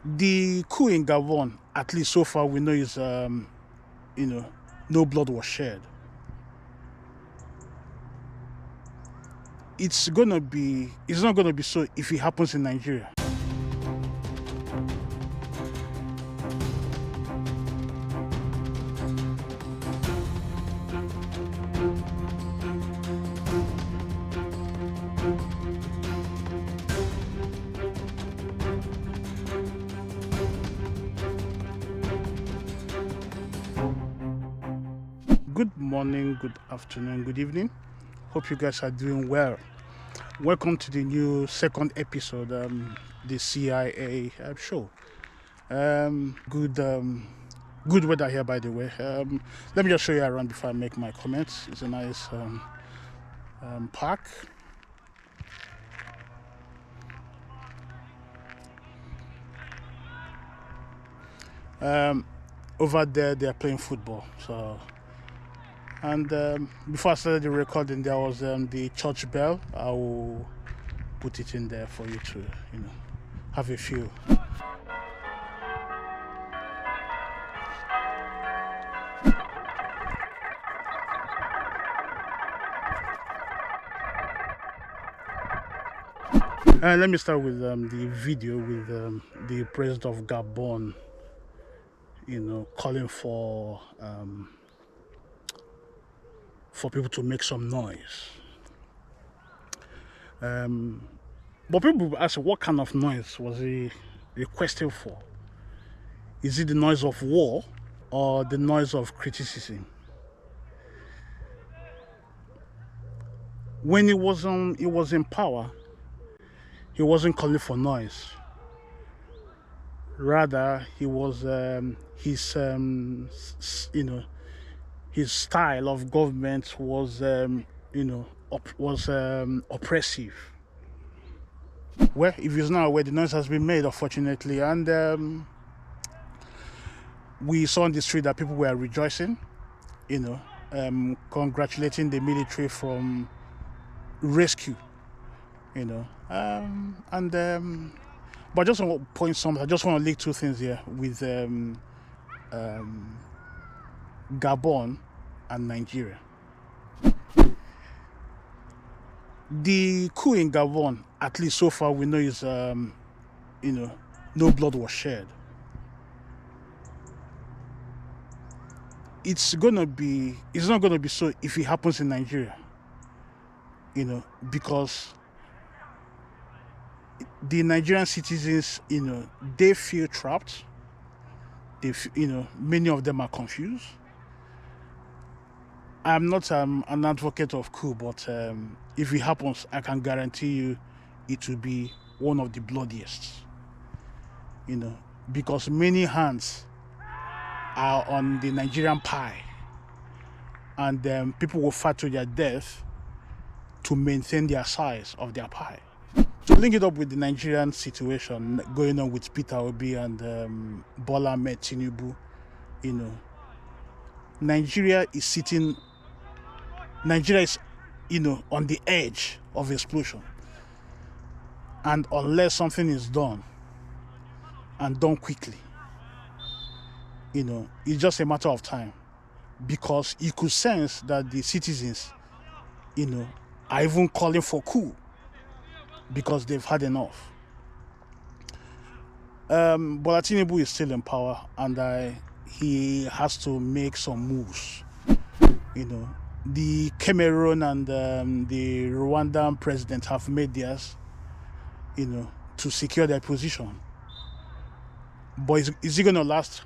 The coup in Gabon, at least so far, we know is no blood was shed. It's not gonna be so if it happens in Nigeria. Good morning, good afternoon, good evening. Hope you guys are doing well. Welcome to the new second episode, the CIA show. Good weather here, by the way. Let me just show you around before I make my comments. It's a nice park. Over there, they are playing football. And before I started the recording, there was the church bell. I will put it in there for you to, have a feel. Let me start with the video with the president of Gabon, calling for people to make some noise. But people ask, what kind of noise was he requesting for? Is it the noise of war or the noise of criticism? When he was in power, he wasn't calling for noise. Rather, he was his style of government was oppressive. Well, if it's not aware, the noise has been made, unfortunately, and we saw on the street that people were rejoicing, congratulating the military from rescue, but I just want to point something. I just want to link two things here with Gabon and Nigeria. The coup in Gabon, at least so far, we know is no blood was shed. It's not gonna be so if it happens in Nigeria. Because the Nigerian citizens, they feel trapped. Many of them are confused. I'm not an advocate of coup, but if it happens, I can guarantee you it will be one of the bloodiest. Because many hands are on the Nigerian pie, and people will fight to their death to maintain their size of their pie. To link it up with the Nigerian situation going on with Peter Obi and Bola Ahmed Tinubu, Nigeria is on the edge of explosion. And unless something is done, and done quickly, it's just a matter of time. Because you could sense that the citizens, are even calling for coup because they've had enough. Bola Tinubu is still in power, and he has to make some moves. The Cameroon and the Rwandan president have made theirs, to secure their position. But is it going to last?